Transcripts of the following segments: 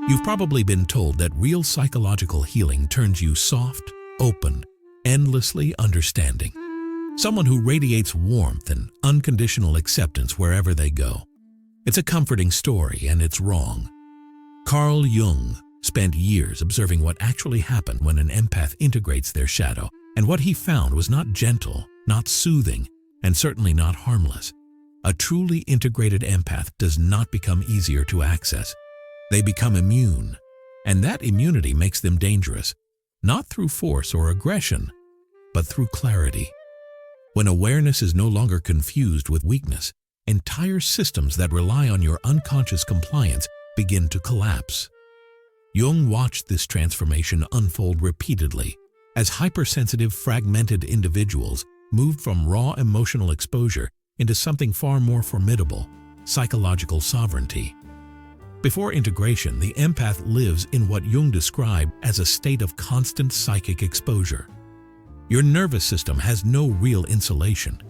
You've probably been told that real psychological healing turns you soft, open, endlessly understanding. Someone who radiates warmth and unconditional acceptance wherever they go. It's a comforting story, and it's wrong. Carl Jung spent years observing what actually happened when an empath integrates their shadow, and what he found was not gentle, not soothing, and certainly not harmless. A truly integrated empath does not become easier to access. They become immune, and that immunity makes them dangerous, not through force or aggression, but through clarity. When awareness is no longer confused with weakness, entire systems that rely on your unconscious compliance begin to collapse. Jung watched this transformation unfold repeatedly as hypersensitive, fragmented individuals moved from raw emotional exposure into something far more formidable, psychological sovereignty. Before integration, the empath lives in what Jung described as a state of constant psychic exposure. Your nervous system has no real insulation.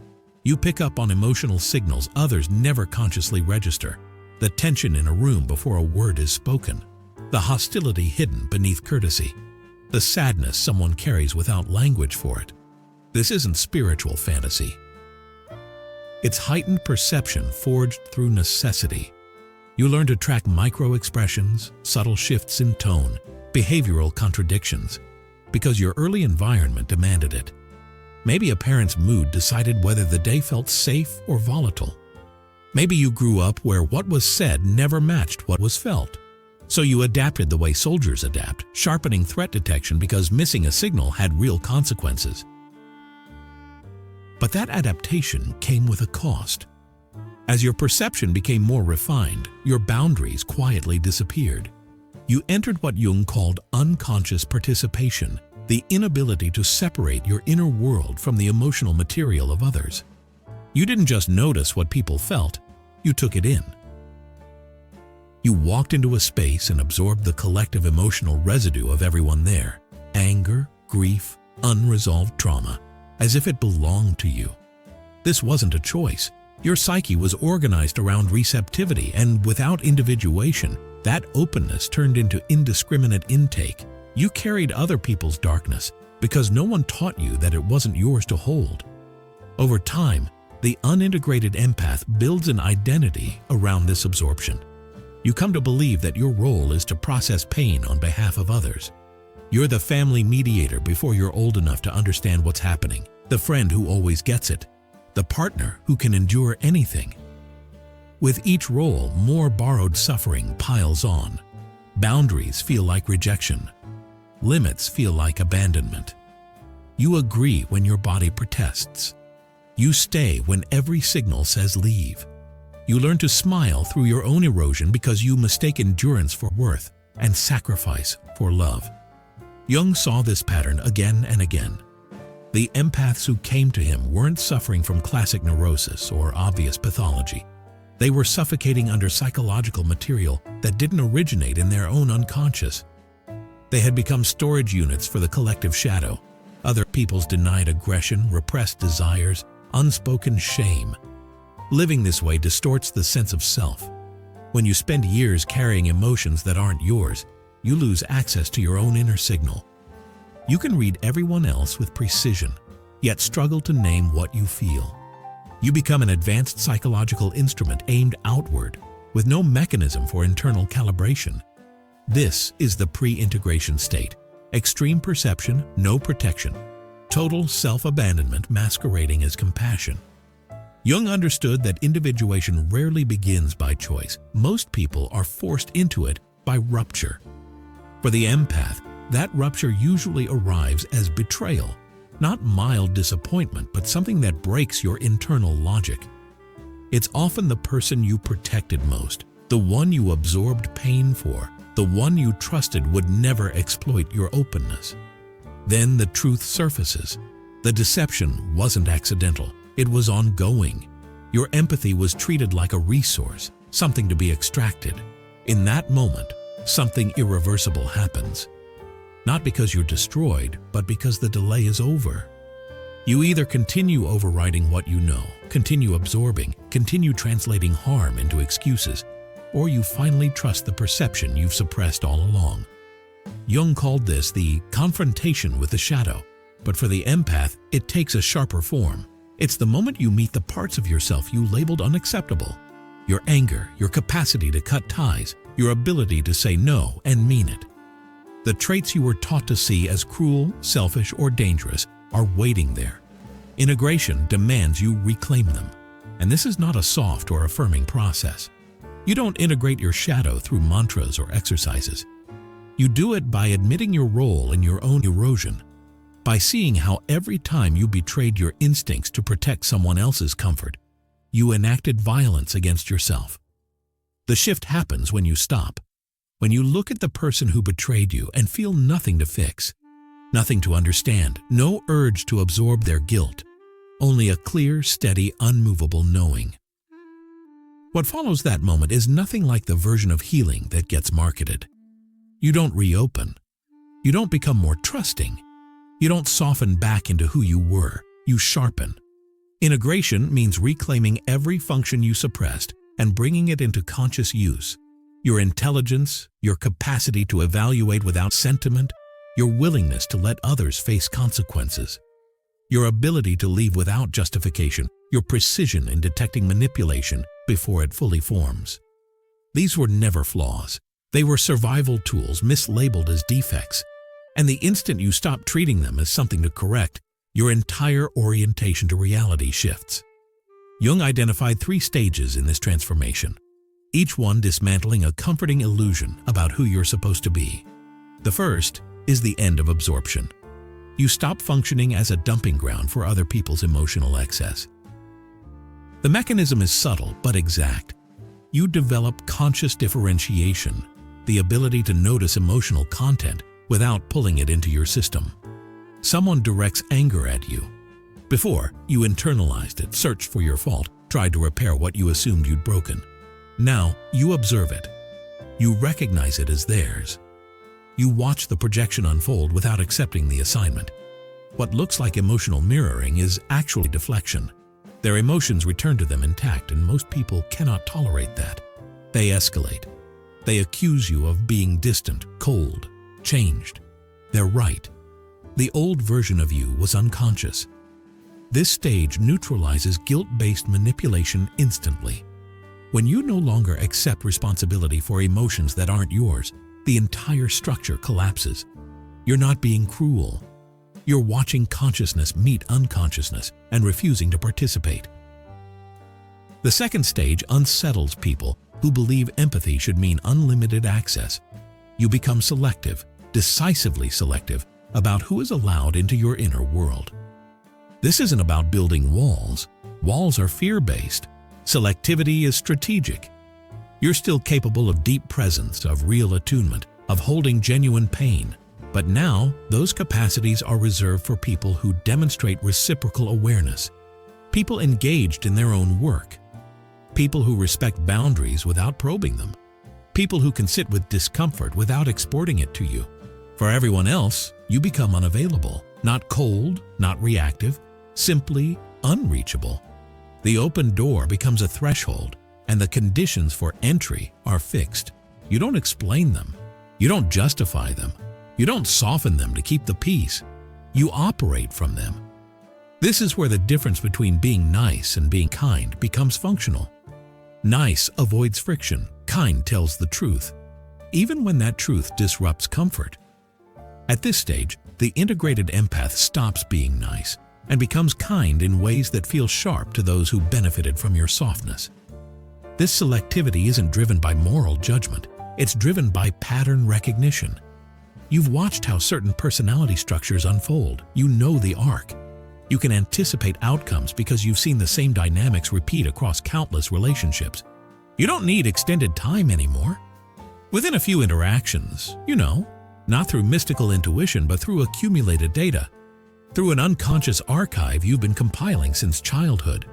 You pick up on emotional signals others never consciously register, the tension in a room before a word is spoken, the hostility hidden beneath courtesy, the sadness someone carries without language for it. This isn't spiritual fantasy. It's heightened perception forged through necessity. You learn to track micro-expressions, subtle shifts in tone, behavioral contradictions, because your early environment demanded it. Maybe a parent's mood decided whether the day felt safe or volatile. Maybe you grew up where what was said never matched what was felt. So you adapted the way soldiers adapt, sharpening threat detection because missing a signal had real consequences. But that adaptation came with a cost. As your perception became more refined, your boundaries quietly disappeared. You entered what Jung called unconscious participation, the inability to separate your inner world from the emotional material of others. You didn't just notice what people felt, you took it in. You walked into a space and absorbed the collective emotional residue of everyone there, anger, grief, unresolved trauma, as if it belonged to you. This wasn't a choice. Your psyche was organized around receptivity, and without individuation, that openness turned into indiscriminate intake. You carried other people's darkness because no one taught you that it wasn't yours to hold. Over time, the unintegrated empath builds an identity around this absorption. You come to believe that your role is to process pain on behalf of others. You're the family mediator before you're old enough to understand what's happening, the friend who always gets it, the partner who can endure anything. With each role, more borrowed suffering piles on. Boundaries feel like rejection. Limits feel like abandonment. You agree when your body protests. You stay when every signal says leave. You learn to smile through your own erosion because you mistake endurance for worth and sacrifice for love. Jung saw this pattern again and again. The empaths who came to him weren't suffering from classic neurosis or obvious pathology. They were suffocating under psychological material that didn't originate in their own unconscious. They had become storage units for the collective shadow, other people's denied aggression, repressed desires, unspoken shame. Living this way distorts the sense of self. When you spend years carrying emotions that aren't yours, you lose access to your own inner signal. You can read everyone else with precision, yet struggle to name what you feel. You become an advanced psychological instrument aimed outward, with no mechanism for internal calibration. This is the pre-integration state. Extreme perception, no protection. Total self-abandonment masquerading as compassion. Jung understood that individuation rarely begins by choice. Most people are forced into it by rupture. For the empath, that rupture usually arrives as betrayal, not mild disappointment, but something that breaks your internal logic. It's often the person you protected most, the one you absorbed pain for, the one you trusted would never exploit your openness. Then the truth surfaces. The deception wasn't accidental. It was ongoing. Your empathy was treated like a resource, something to be extracted. In that moment, something irreversible happens. Not because you're destroyed, but because the delay is over. You either continue overriding what you know, continue absorbing, continue translating harm into excuses, or you finally trust the perception you've suppressed all along. Jung called this the confrontation with the shadow, but for the empath, it takes a sharper form. It's the moment you meet the parts of yourself you labeled unacceptable. Your anger, your capacity to cut ties, your ability to say no and mean it. The traits you were taught to see as cruel, selfish, or dangerous are waiting there. Integration demands you reclaim them. And this is not a soft or affirming process. You don't integrate your shadow through mantras or exercises. You do it by admitting your role in your own erosion, by seeing how every time you betrayed your instincts to protect someone else's comfort, you enacted violence against yourself. The shift happens when you stop, when you look at the person who betrayed you and feel nothing to fix, nothing to understand, no urge to absorb their guilt, only a clear, steady, unmovable knowing. What follows that moment is nothing like the version of healing that gets marketed. You don't reopen. You don't become more trusting. You don't soften back into who you were. You sharpen. Integration means reclaiming every function you suppressed and bringing it into conscious use. Your intelligence, your capacity to evaluate without sentiment, your willingness to let others face consequences, your ability to leave without justification, your precision in detecting manipulation before it fully forms. These were never flaws. They were survival tools mislabeled as defects. And the instant you stop treating them as something to correct, your entire orientation to reality shifts. Jung identified 3 stages in this transformation, each one dismantling a comforting illusion about who you're supposed to be. The first is the end of absorption. You stop functioning as a dumping ground for other people's emotional excess. The mechanism is subtle but exact. You develop conscious differentiation, the ability to notice emotional content without pulling it into your system. Someone directs anger at you. Before, you internalized it, searched for your fault, tried to repair what you assumed you'd broken. Now, you observe it. You recognize it as theirs. You watch the projection unfold without accepting the assignment. What looks like emotional mirroring is actually deflection. Their emotions return to them intact, and most people cannot tolerate that. They escalate. They accuse you of being distant, cold, changed. They're right. The old version of you was unconscious. This stage neutralizes guilt-based manipulation instantly. When you no longer accept responsibility for emotions that aren't yours, the entire structure collapses. You're not being cruel. You're watching consciousness meet unconsciousness and refusing to participate. The second stage unsettles people who believe empathy should mean unlimited access. You become selective, decisively selective, about who is allowed into your inner world. This isn't about building walls. Walls are fear-based. Selectivity is strategic. You're still capable of deep presence, of real attunement, of holding genuine pain. But now, those capacities are reserved for people who demonstrate reciprocal awareness, people engaged in their own work, people who respect boundaries without probing them, people who can sit with discomfort without exporting it to you. For everyone else, you become unavailable, not cold, not reactive, simply unreachable. The open door becomes a threshold, and the conditions for entry are fixed. You don't explain them. You don't justify them. You don't soften them to keep the peace. You operate from them. This is where the difference between being nice and being kind becomes functional. Nice avoids friction. Kind tells the truth, even when that truth disrupts comfort. At this stage, the integrated empath stops being nice and becomes kind in ways that feel sharp to those who benefited from your softness. This selectivity isn't driven by moral judgment. It's driven by pattern recognition. You've watched how certain personality structures unfold. You know the arc. You can anticipate outcomes because you've seen the same dynamics repeat across countless relationships. You don't need extended time anymore. Within a few interactions, not through mystical intuition, but through accumulated data, through an unconscious archive you've been compiling since childhood.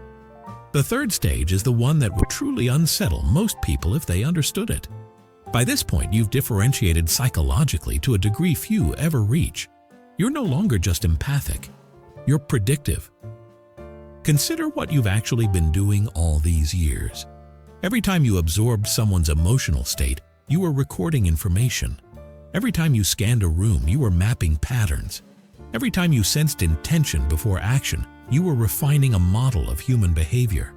The third stage is the one that would truly unsettle most people if they understood it. By this point, you've differentiated psychologically to a degree few ever reach. You're no longer just empathic. You're predictive. Consider what you've actually been doing all these years. Every time you absorbed someone's emotional state, you were recording information. Every time you scanned a room, you were mapping patterns. Every time you sensed intention before action, you were refining a model of human behavior.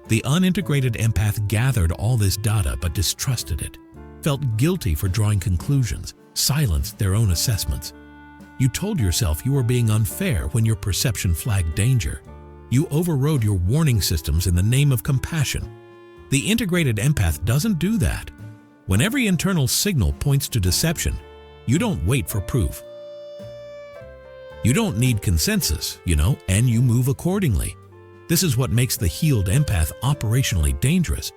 The unintegrated empath gathered all this data but distrusted it, felt guilty for drawing conclusions, silenced their own assessments. You told yourself you were being unfair when your perception flagged danger. You overrode your warning systems in the name of compassion. The integrated empath doesn't do that. When every internal signal points to deception, you don't wait for proof. You don't need consensus, and you move accordingly. This is what makes the healed empath operationally dangerous.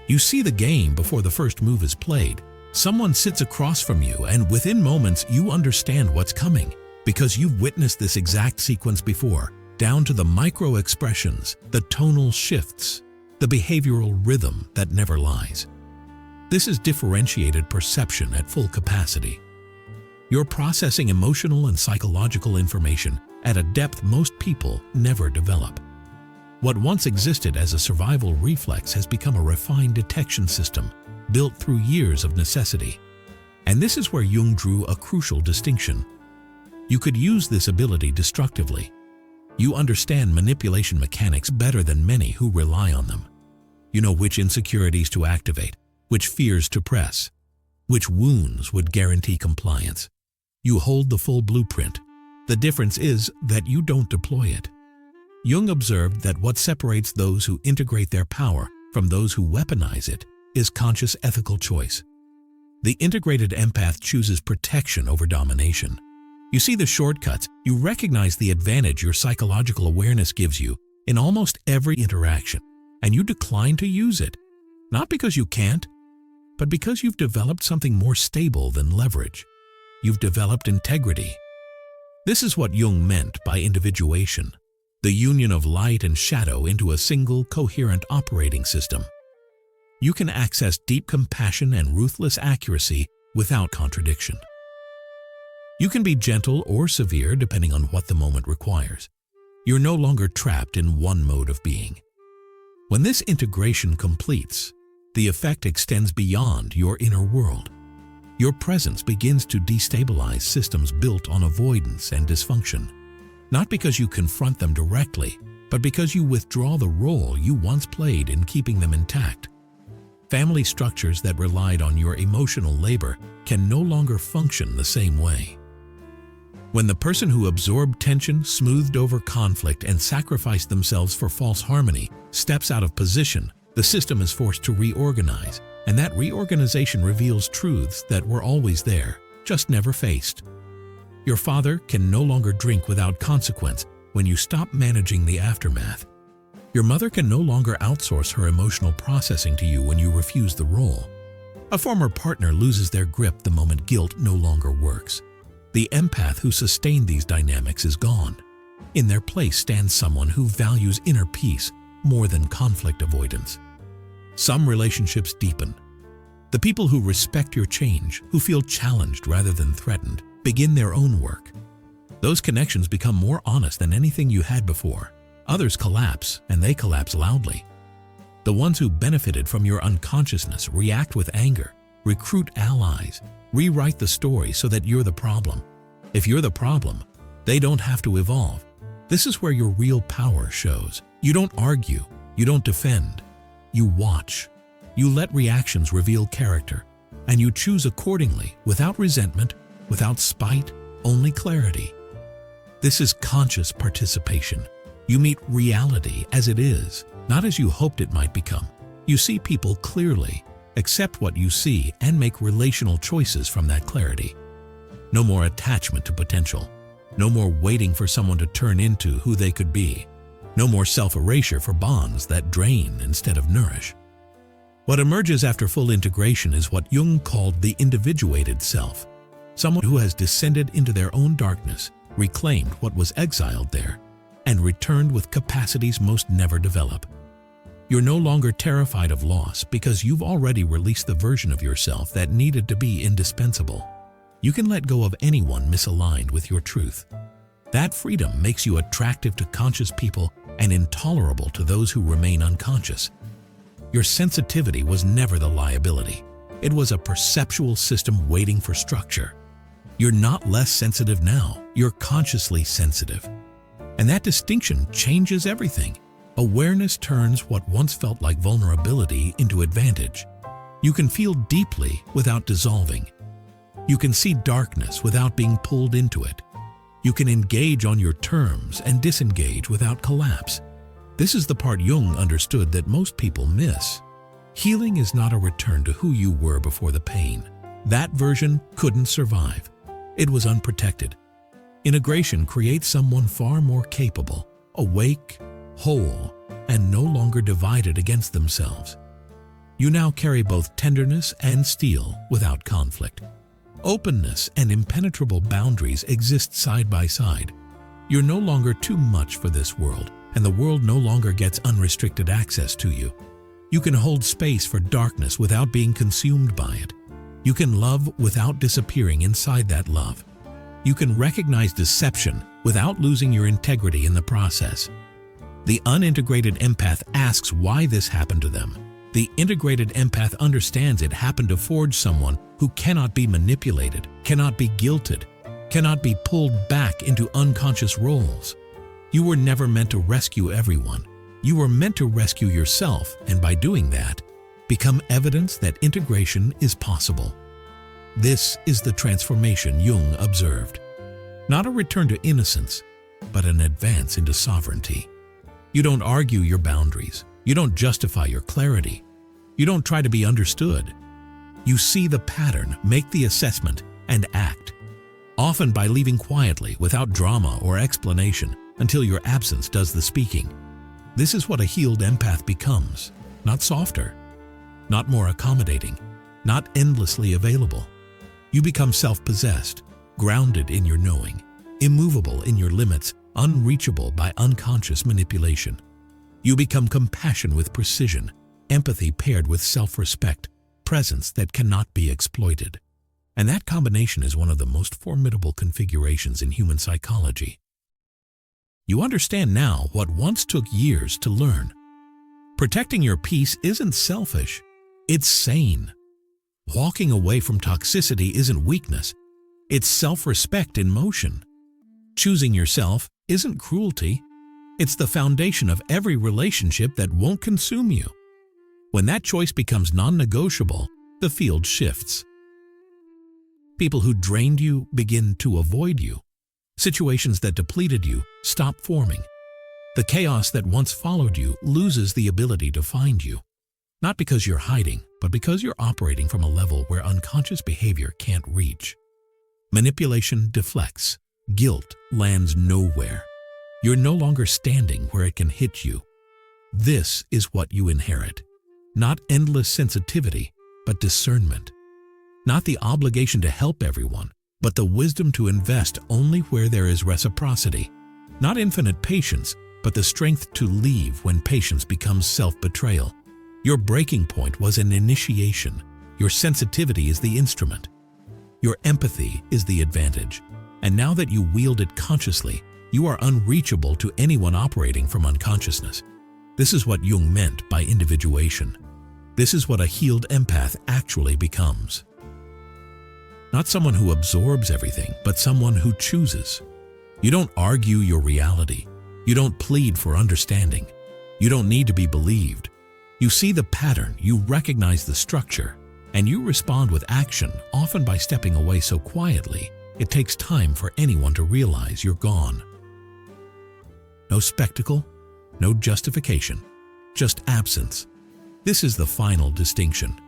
You see the game before the first move is played. Someone sits across from you, and within moments you understand what's coming because you've witnessed this exact sequence before, down to the micro expressions, the tonal shifts, the behavioral rhythm that never lies. This is differentiated perception at full capacity. You're processing emotional and psychological information at a depth most people never develop. What once existed as a survival reflex has become a refined detection system built through years of necessity. And this is where Jung drew a crucial distinction. You could use this ability destructively. You understand manipulation mechanics better than many who rely on them. You know which insecurities to activate, which fears to press, which wounds would guarantee compliance. You hold the full blueprint. The difference is that you don't deploy it. Jung observed that what separates those who integrate their power from those who weaponize it is conscious ethical choice. The integrated empath chooses protection over domination. You see the shortcuts, you recognize the advantage your psychological awareness gives you in almost every interaction, and you decline to use it, not because you can't, but because you've developed something more stable than leverage. You've developed integrity. This is what Jung meant by individuation, the union of light and shadow into a single, coherent operating system. You can access deep compassion and ruthless accuracy without contradiction. You can be gentle or severe depending on what the moment requires. You're no longer trapped in one mode of being. When this integration completes, the effect extends beyond your inner world. Your presence begins to destabilize systems built on avoidance and dysfunction, not because you confront them directly, but because you withdraw the role you once played in keeping them intact. Family structures that relied on your emotional labor can no longer function the same way. When the person who absorbed tension, smoothed over conflict, and sacrificed themselves for false harmony steps out of position, the system is forced to reorganize, and that reorganization reveals truths that were always there, just never faced. Your father can no longer drink without consequence when you stop managing the aftermath. Your mother can no longer outsource her emotional processing to you when you refuse the role. A former partner loses their grip the moment guilt no longer works. The empath who sustained these dynamics is gone. In their place stands someone who values inner peace more than conflict avoidance. Some relationships deepen. The people who respect your change, who feel challenged rather than threatened, begin their own work. Those connections become more honest than anything you had before. Others collapse, and they collapse loudly. The ones who benefited from your unconsciousness react with anger, recruit allies, rewrite the story so that you're the problem. If you're the problem, they don't have to evolve. This is where your real power shows. You don't argue, you don't defend, you watch. You let reactions reveal character, and you choose accordingly without resentment, without spite, only clarity. This is conscious participation. You meet reality as it is, not as you hoped it might become. You see people clearly, accept what you see, and make relational choices from that clarity. No more attachment to potential. No more waiting for someone to turn into who they could be. No more self-erasure for bonds that drain instead of nourish. What emerges after full integration is what Jung called the individuated self. Someone who has descended into their own darkness, reclaimed what was exiled there, and returned with capacities most never develop. You're no longer terrified of loss because you've already released the version of yourself that needed to be indispensable. You can let go of anyone misaligned with your truth. That freedom makes you attractive to conscious people and intolerable to those who remain unconscious. Your sensitivity was never the liability. It was a perceptual system waiting for structure. You're not less sensitive now, you're consciously sensitive. And that distinction changes everything. Awareness turns what once felt like vulnerability into advantage. You can feel deeply without dissolving. You can see darkness without being pulled into it. You can engage on your terms and disengage without collapse. This is the part Jung understood that most people miss. Healing is not a return to who you were before the pain. That version couldn't survive. It was unprotected. Integration creates someone far more capable, awake, whole, and no longer divided against themselves. You now carry both tenderness and steel without conflict. Openness and impenetrable boundaries exist side by side. You're no longer too much for this world, and the world no longer gets unrestricted access to you. You can hold space for darkness without being consumed by it. You can love without disappearing inside that love. You can recognize deception without losing your integrity in the process. The unintegrated empath asks why this happened to them. The integrated empath understands it happened to forge someone who cannot be manipulated, cannot be guilted, cannot be pulled back into unconscious roles. You were never meant to rescue everyone. You were meant to rescue yourself, and by doing that, become evidence that integration is possible. This is the transformation Jung observed. Not a return to innocence, but an advance into sovereignty. You don't argue your boundaries. You don't justify your clarity. You don't try to be understood. You see the pattern, make the assessment, and act. Often by leaving quietly, without drama or explanation, until your absence does the speaking. This is what a healed empath becomes. Not softer, not more accommodating, not endlessly available. You become self-possessed, grounded in your knowing, immovable in your limits, unreachable by unconscious manipulation. You become compassion with precision, empathy paired with self-respect, presence that cannot be exploited. And that combination is one of the most formidable configurations in human psychology. You understand now what once took years to learn. Protecting your peace isn't selfish, it's sane. Walking away from toxicity isn't weakness, it's self-respect in motion. Choosing yourself isn't cruelty, it's the foundation of every relationship that won't consume you. When that choice becomes non-negotiable, the field shifts. People who drained you begin to avoid you. Situations that depleted you stop forming. The chaos that once followed you loses the ability to find you. Not because you're hiding, but because you're operating from a level where unconscious behavior can't reach. Manipulation deflects. Guilt lands nowhere. You're no longer standing where it can hit you. This is what you inherit. Not endless sensitivity, but discernment. Not the obligation to help everyone, but the wisdom to invest only where there is reciprocity. Not infinite patience, but the strength to leave when patience becomes self-betrayal. Your breaking point was an initiation. Your sensitivity is the instrument. Your empathy is the advantage. And now that you wield it consciously, you are unreachable to anyone operating from unconsciousness. This is what Jung meant by individuation. This is what a healed empath actually becomes. Not someone who absorbs everything, but someone who chooses. You don't argue your reality. You don't plead for understanding. You don't need to be believed. You see the pattern, you recognize the structure, and you respond with action, often by stepping away so quietly, it takes time for anyone to realize you're gone. No spectacle, no justification, just absence. This is the final distinction.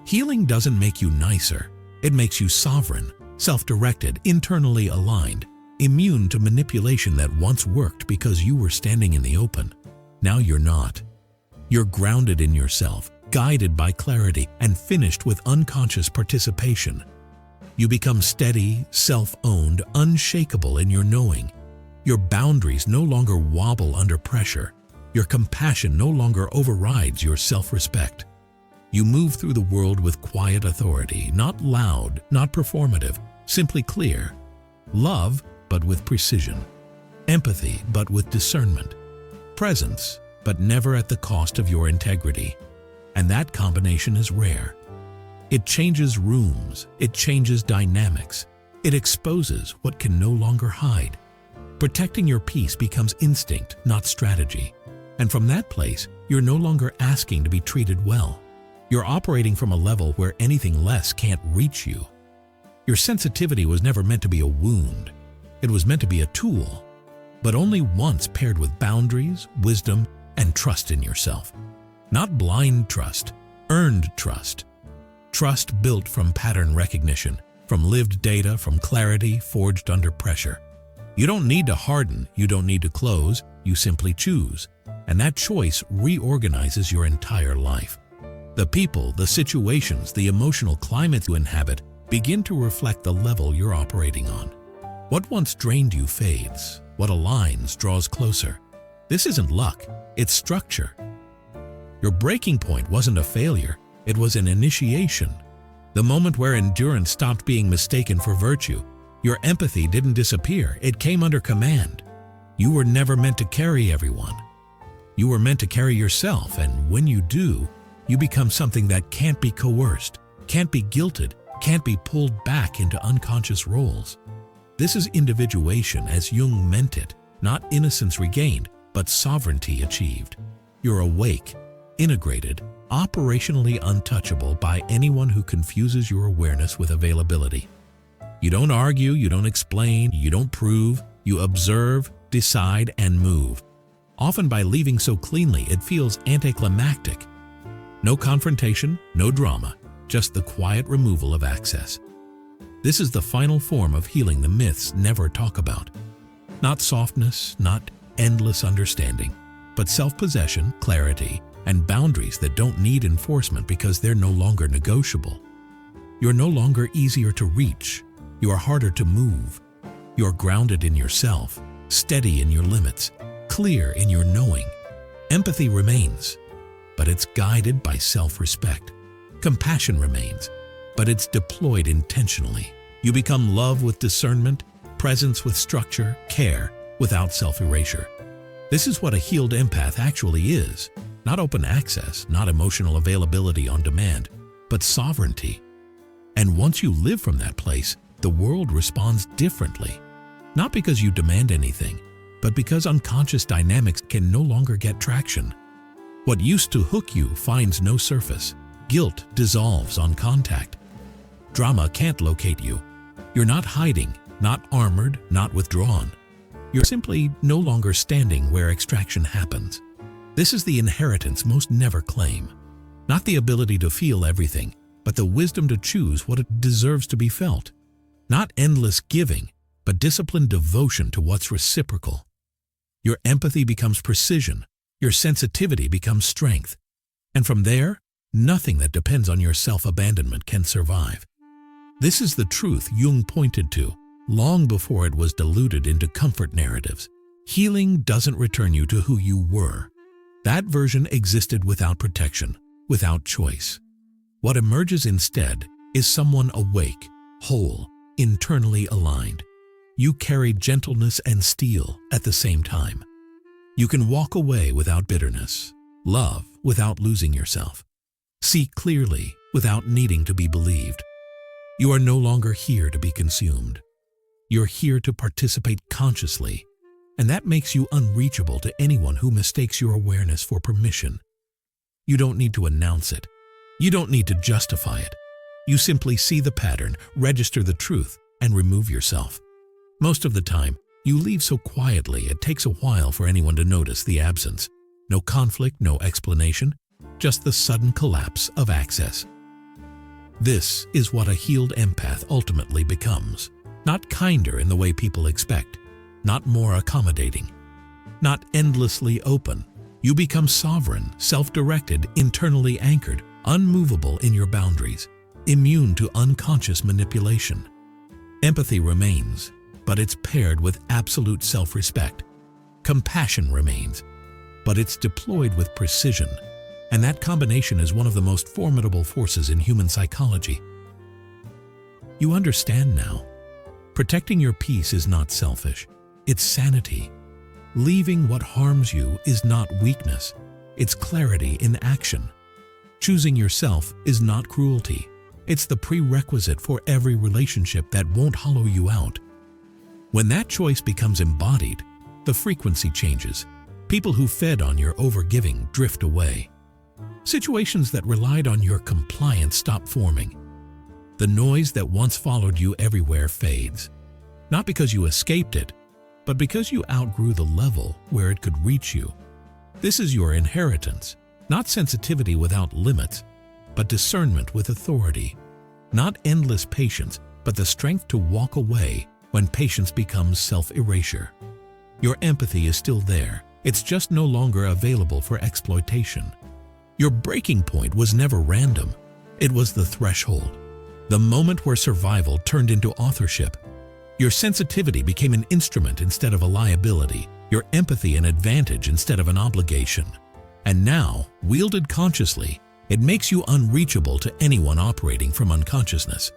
Healing doesn't make you nicer. It makes you sovereign, self-directed, internally aligned, immune to manipulation that once worked because you were standing in the open. Now you're not. You're grounded in yourself, guided by clarity, and finished with unconscious participation. You become steady, self-owned, unshakable in your knowing. Your boundaries no longer wobble under pressure. Your compassion no longer overrides your self-respect. You move through the world with quiet authority, not loud, not performative, simply clear. Love, but with precision. Empathy, but with discernment. Presence, but never at the cost of your integrity. and that combination is rare. It changes rooms, it changes dynamics, it exposes what can no longer hide. Protecting your peace becomes instinct, not strategy. And from that place, you're no longer asking to be treated well. You're operating from a level where anything less can't reach you. Your sensitivity was never meant to be a wound. It was meant to be a tool, but only once paired with boundaries, wisdom, and trust in yourself. Not blind trust, earned trust. Trust built from pattern recognition, from lived data, from clarity forged under pressure. You don't need to harden, you don't need to close, you simply choose. And that choice reorganizes your entire life. The people, the situations, the emotional climate you inhabit begin to reflect the level you're operating on. What once drained you fades. What aligns draws closer. This isn't luck, it's structure. Your breaking point wasn't a failure, it was an initiation. The moment where endurance stopped being mistaken for virtue. Your empathy didn't disappear, it came under command. You were never meant to carry everyone. You were meant to carry yourself, and when you do, you become something that can't be coerced, can't be guilted, can't be pulled back into unconscious roles. This is individuation as Jung meant it, not innocence regained, but sovereignty achieved. You're awake, integrated, operationally untouchable by anyone who confuses your awareness with availability. You don't argue, you don't explain, you don't prove, you observe, decide, and move. Often by leaving so cleanly, it feels anticlimactic. No confrontation, no drama, just the quiet removal of access. This is the final form of healing the myths never talk about. Not softness, not endless understanding, but self-possession, clarity, and boundaries that don't need enforcement because they're no longer negotiable. You're no longer easier to reach. You are harder to move. You're grounded in yourself, steady in your limits, clear in your knowing. Empathy remains, but it's guided by self-respect. Compassion remains, but it's deployed intentionally. You become love with discernment, presence with structure, care without self-erasure. This is what a healed empath actually is. Not open access, not emotional availability on demand, but sovereignty. And once you live from that place, the world responds differently. Not because you demand anything, but because unconscious dynamics can no longer get traction. What used to hook you finds no surface. Guilt dissolves on contact. Drama can't locate you. You're not hiding, not armored, not withdrawn. You're simply no longer standing where extraction happens. This is the inheritance most never claim. Not the ability to feel everything, but the wisdom to choose what it deserves to be felt. Not endless giving, but disciplined devotion to what's reciprocal. Your empathy becomes precision, your sensitivity becomes strength. And from there, nothing that depends on your self-abandonment can survive. This is the truth Jung pointed to long before it was diluted into comfort narratives. Healing doesn't return you to who you were. That version existed without protection, without choice. What emerges instead is someone awake, whole, internally aligned. You carry gentleness and steel at the same time. You can walk away without bitterness, love without losing yourself, see clearly without needing to be believed. You are no longer here to be consumed. You're here to participate consciously, and that makes you unreachable to anyone who mistakes your awareness for permission. You don't need to announce it. You don't need to justify it. You simply see the pattern, register the truth, and remove yourself. Most of the time, you leave so quietly it takes a while for anyone to notice the absence. No conflict, no explanation, just the sudden collapse of access. This is what a healed empath ultimately becomes. Not kinder in the way people expect, not more accommodating, not endlessly open. You become sovereign, self-directed, internally anchored, unmovable in your boundaries, immune to unconscious manipulation. Empathy remains, but it's paired with absolute self-respect. Compassion remains, but it's deployed with precision, and that combination is one of the most formidable forces in human psychology. You understand now. Protecting your peace is not selfish, it's sanity. Leaving what harms you is not weakness, it's clarity in action. Choosing yourself is not cruelty. It's the prerequisite for every relationship that won't hollow you out. When that choice becomes embodied, the frequency changes. People who fed on your overgiving drift away. Situations that relied on your compliance stop forming. The noise that once followed you everywhere fades. Not because you escaped it, but because you outgrew the level where it could reach you. This is your inheritance, not sensitivity without limits, but discernment with authority. Not endless patience, but the strength to walk away when patience becomes self-erasure. Your empathy is still there. It's just no longer available for exploitation. Your breaking point was never random. It was the threshold, the moment where survival turned into authorship. Your sensitivity became an instrument instead of a liability, your empathy an advantage instead of an obligation. And now, wielded consciously, it makes you unreachable to anyone operating from unconsciousness.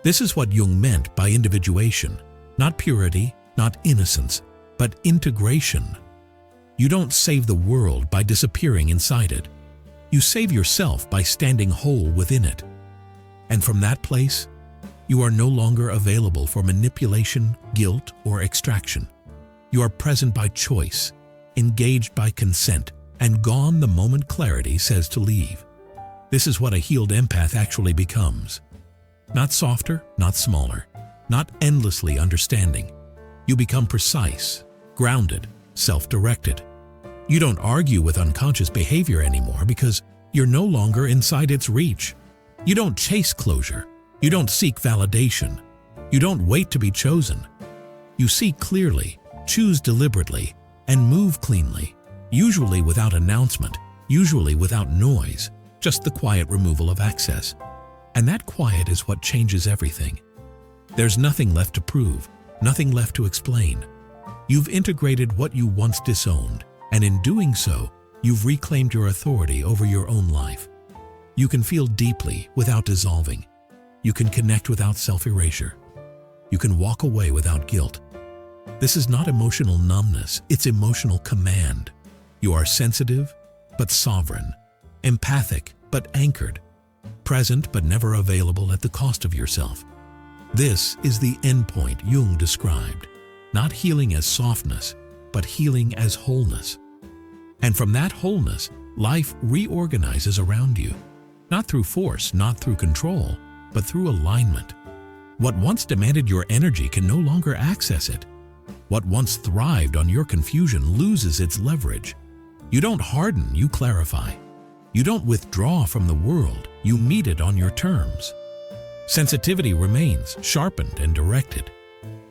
This is what Jung meant by individuation, not purity, not innocence, but integration. You don't save the world by disappearing inside it. You save yourself by standing whole within it. And from that place, you are no longer available for manipulation, guilt, or extraction. You are present by choice, engaged by consent, and gone the moment clarity says to leave. This is what a healed empath actually becomes. Not softer, not smaller, not endlessly understanding. You become precise, grounded, self-directed. You don't argue with unconscious behavior anymore because you're no longer inside its reach. You don't chase closure. You don't seek validation. You don't wait to be chosen. You see clearly, choose deliberately, and move cleanly, usually without announcement, usually without noise, just the quiet removal of excess. And that quiet is what changes everything. There's nothing left to prove, nothing left to explain. You've integrated what you once disowned, and in doing so, you've reclaimed your authority over your own life. You can feel deeply without dissolving. You can connect without self-erasure. You can walk away without guilt. This is not emotional numbness, it's emotional command. You are sensitive, but sovereign, empathic, but anchored, present but never available at the cost of yourself. This is the endpoint Jung described, not healing as softness, but healing as wholeness. And from that wholeness, life reorganizes around you, not through force, not through control, but through alignment. What once demanded your energy can no longer access it. What once thrived on your confusion loses its leverage. You don't harden, you clarify. You don't withdraw from the world, you meet it on your terms. Sensitivity remains sharpened and directed.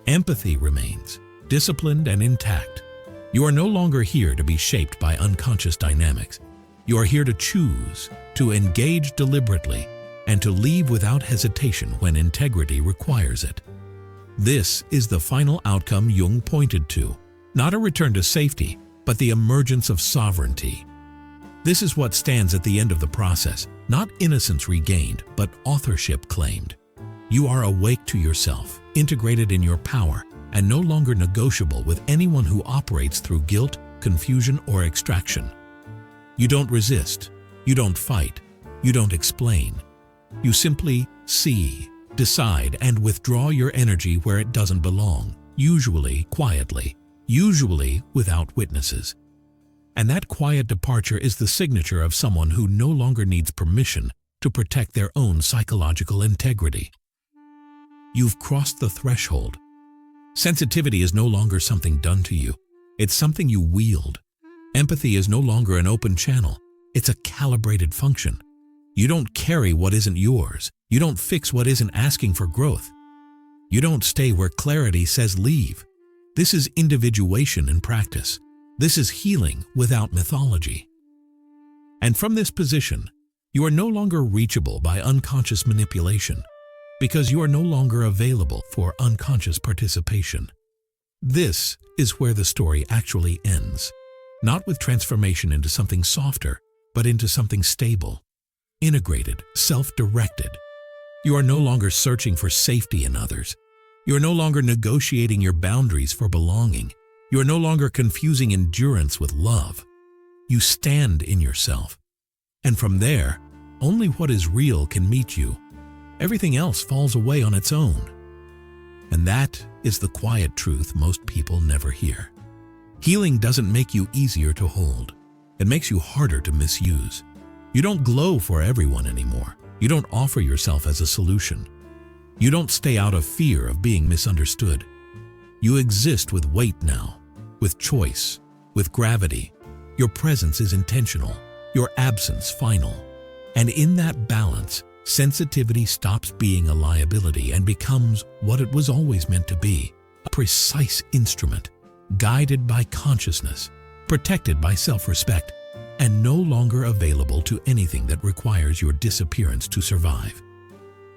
Empathy remains disciplined and intact. You are no longer here to be shaped by unconscious dynamics. You are here to choose, to engage deliberately, and to leave without hesitation when integrity requires it. This is the final outcome Jung pointed to, not a return to safety, but the emergence of sovereignty. This is what stands at the end of the process, not innocence regained, but authorship claimed. You are awake to yourself, integrated in your power, and no longer negotiable with anyone who operates through guilt, confusion, or extraction. You don't resist, you don't fight, you don't explain. You simply see, decide, and withdraw your energy where it doesn't belong, usually quietly, usually without witnesses. And that quiet departure is the signature of someone who no longer needs permission to protect their own psychological integrity. You've crossed the threshold. Sensitivity is no longer something done to you. It's something you wield. Empathy is no longer an open channel. It's a calibrated function. You don't carry what isn't yours. You don't fix what isn't asking for growth. You don't stay where clarity says leave. This is individuation in practice. This is healing without mythology. And from this position, you are no longer reachable by unconscious manipulation because you are no longer available for unconscious participation. This is where the story actually ends, not with transformation into something softer, but into something stable, integrated, self-directed. You are no longer searching for safety in others. You are no longer negotiating your boundaries for belonging. You are no longer confusing endurance with love. You stand in yourself. And from there, only what is real can meet you. Everything else falls away on its own. And that is the quiet truth most people never hear. Healing doesn't make you easier to hold. It makes you harder to misuse. You don't glow for everyone anymore. You don't offer yourself as a solution. You don't stay out of fear of being misunderstood. You exist with weight now, with choice, with gravity. Your presence is intentional, your absence final. And in that balance, sensitivity stops being a liability and becomes what it was always meant to be, a precise instrument, guided by consciousness, protected by self-respect, and no longer available to anything that requires your disappearance to survive.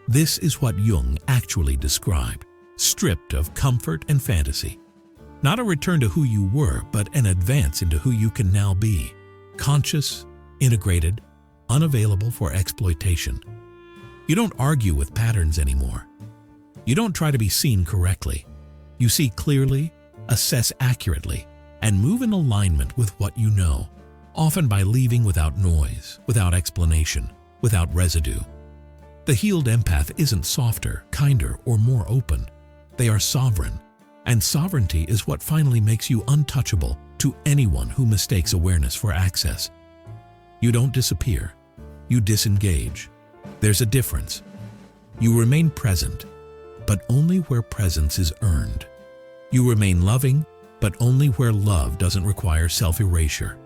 This is what Jung actually described, stripped of comfort and fantasy. Not a return to who you were, but an advance into who you can now be, conscious, integrated, unavailable for exploitation. You don't argue with patterns anymore. You don't try to be seen correctly. You see clearly, assess accurately, and move in alignment with what you know, often by leaving without noise, without explanation, without residue. The healed empath isn't softer, kinder, or more open. They are sovereign, and sovereignty is what finally makes you untouchable to anyone who mistakes awareness for access. You don't disappear. You disengage. There's a difference. You remain present, but only where presence is earned. You remain loving, but only where love doesn't require self-erasure.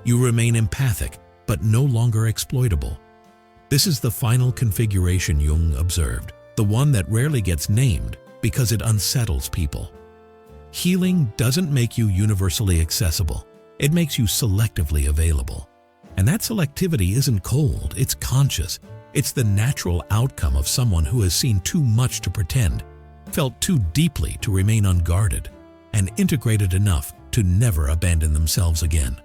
You remain empathic, but no longer exploitable. This is the final configuration Jung observed, the one that rarely gets named because it unsettles people. Healing doesn't make you universally accessible. It makes you selectively available. And that selectivity isn't cold, it's conscious. It's the natural outcome of someone who has seen too much to pretend, felt too deeply to remain unguarded, and integrated enough to never abandon themselves again.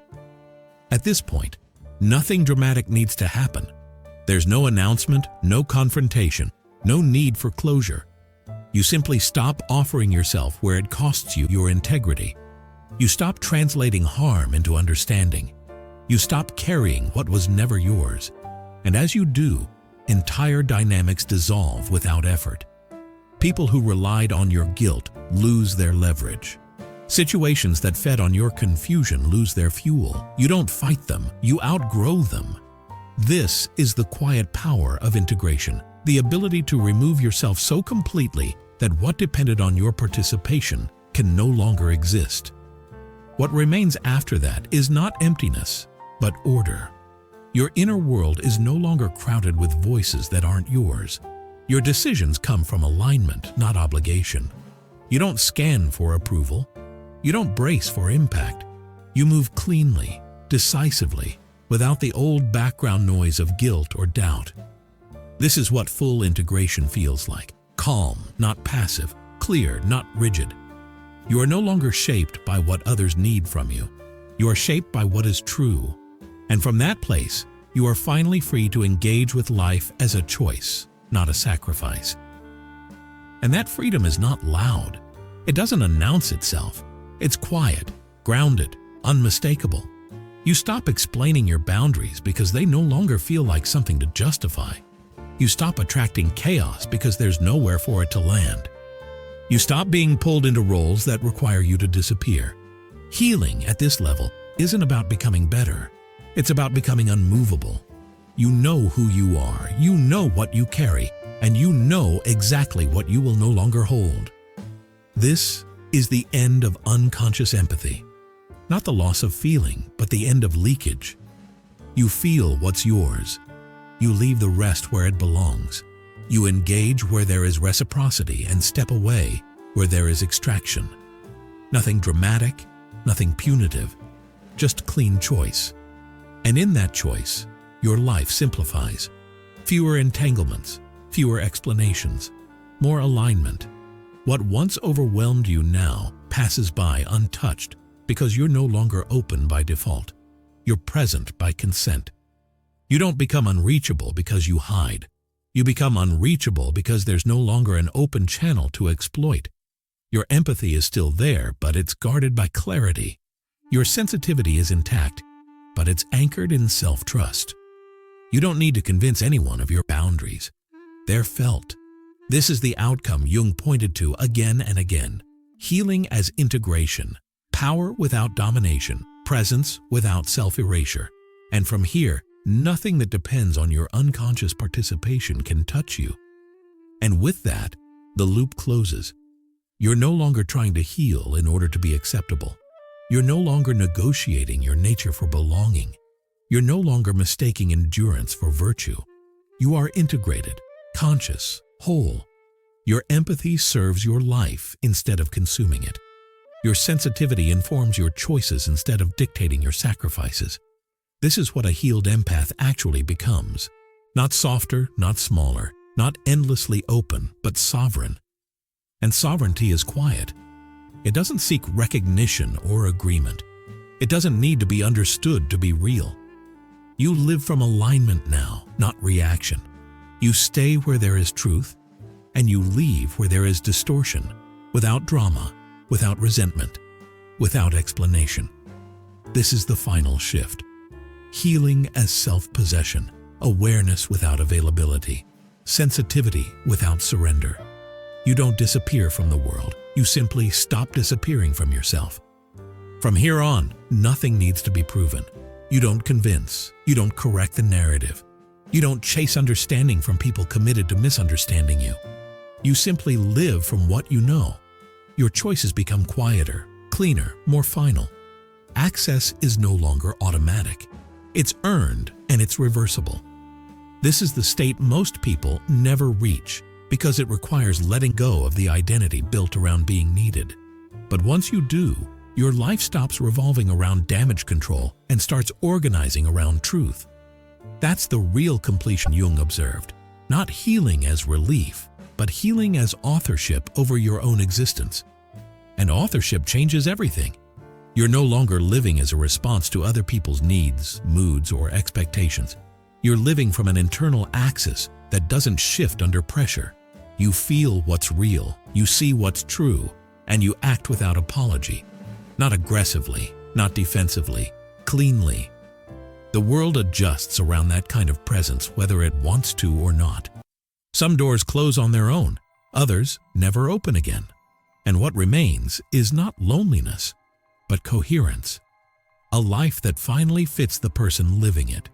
At this point, nothing dramatic needs to happen. There's no announcement, no confrontation, no need for closure. You simply stop offering yourself where it costs you your integrity. You stop translating harm into understanding. You stop carrying what was never yours. And as you do, entire dynamics dissolve without effort. People who relied on your guilt lose their leverage. Situations that fed on your confusion lose their fuel. You don't fight them, you outgrow them. This is the quiet power of integration, the ability to remove yourself so completely that what depended on your participation can no longer exist. What remains after that is not emptiness, but order. Your inner world is no longer crowded with voices that aren't yours. Your decisions come from alignment, not obligation. You don't scan for approval. You don't brace for impact. You move cleanly, decisively, without the old background noise of guilt or doubt. This is what full integration feels like. Calm, not passive. Clear, not rigid. You are no longer shaped by what others need from you. You are shaped by what is true. And from that place, you are finally free to engage with life as a choice, not a sacrifice. And that freedom is not loud. It doesn't announce itself. It's quiet, grounded, unmistakable. You stop explaining your boundaries because they no longer feel like something to justify. You stop attracting chaos because there's nowhere for it to land. You stop being pulled into roles that require you to disappear. Healing at this level isn't about becoming better. It's about becoming unmovable. You know who you are, you know what you carry, and you know exactly what you will no longer hold. This is the end of unconscious empathy. Not the loss of feeling, but the end of leakage. You feel what's yours. You leave the rest where it belongs. You engage where there is reciprocity and step away where there is extraction. Nothing dramatic, nothing punitive, just clean choice. And in that choice, your life simplifies. Fewer entanglements, fewer explanations, more alignment. What once overwhelmed you now passes by untouched because you're no longer open by default. You're present by consent. You don't become unreachable because you hide. You become unreachable because there's no longer an open channel to exploit. Your empathy is still there, but it's guarded by clarity. Your sensitivity is intact, but it's anchored in self-trust. You don't need to convince anyone of your boundaries. They're felt. This is the outcome Jung pointed to again and again. Healing as integration, power without domination, presence without self-erasure. And from here, nothing that depends on your unconscious participation can touch you. And with that, the loop closes. You're no longer trying to heal in order to be acceptable. You're no longer negotiating your nature for belonging. You're no longer mistaking endurance for virtue. You are integrated, conscious, whole. Your empathy serves your life instead of consuming it. Your sensitivity informs your choices instead of dictating your sacrifices. This is what a healed empath actually becomes. Not softer, not smaller, not endlessly open, but sovereign. And sovereignty is quiet. It doesn't seek recognition or agreement. It doesn't need to be understood to be real. You live from alignment now, not reaction. You stay where there is truth, and you leave where there is distortion, without drama, without resentment, without explanation. This is the final shift. Healing as self-possession, awareness without availability, sensitivity without surrender. You don't disappear from the world. You simply stop disappearing from yourself. From here on, nothing needs to be proven. You don't convince. You don't correct the narrative. You don't chase understanding from people committed to misunderstanding you. You simply live from what you know. Your choices become quieter, cleaner, more final. Access is no longer automatic. It's earned and it's reversible. This is the state most people never reach because it requires letting go of the identity built around being needed. But once you do, your life stops revolving around damage control and starts organizing around truth. That's the real completion Jung observed. Not healing as relief, but healing as authorship over your own existence. And authorship changes everything. You're no longer living as a response to other people's needs, moods, or expectations. You're living from an internal axis that doesn't shift under pressure. You feel what's real, you see what's true, and you act without apology. Not aggressively, not defensively, cleanly. The world adjusts around that kind of presence whether it wants to or not. Some doors close on their own, others never open again. And what remains is not loneliness, but coherence. A life that finally fits the person living it.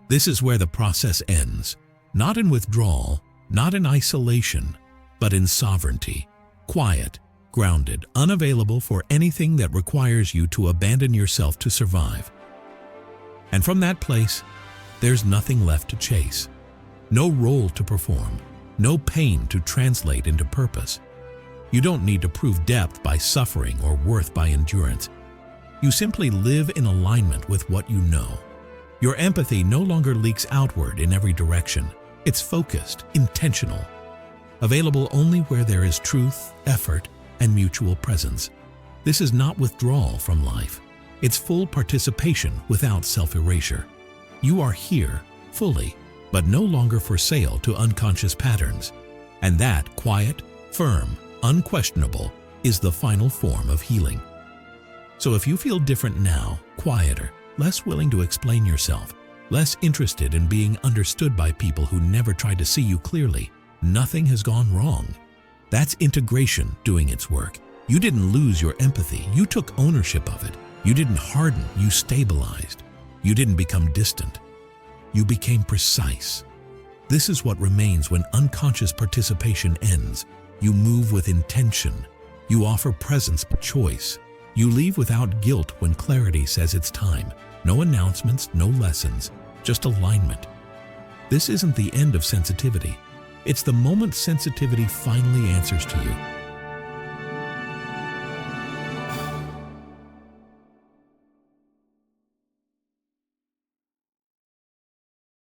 This is where the process ends, not in withdrawal, not in isolation, but in sovereignty, quiet, grounded, unavailable for anything that requires you to abandon yourself to survive. And from that place, there's nothing left to chase. No role to perform, no pain to translate into purpose. You don't need to prove depth by suffering or worth by endurance. You simply live in alignment with what you know. Your empathy no longer leaks outward in every direction. It's focused, intentional, available only where there is truth, effort, and mutual presence. This is not withdrawal from life. It's full participation without self-erasure. You are here, fully, but no longer for sale to unconscious patterns. And that, quiet, firm, unquestionable, is the final form of healing. So if you feel different now, quieter, less willing to explain yourself, less interested in being understood by people who never tried to see you clearly, nothing has gone wrong. That's integration doing its work. You didn't lose your empathy, you took ownership of it. You didn't harden, you stabilized. You didn't become distant. You became precise. This is what remains when unconscious participation ends. You move with intention. You offer presence but choice. You leave without guilt when clarity says it's time. No announcements, no lessons, just alignment. This isn't the end of sensitivity. It's the moment sensitivity finally answers to you.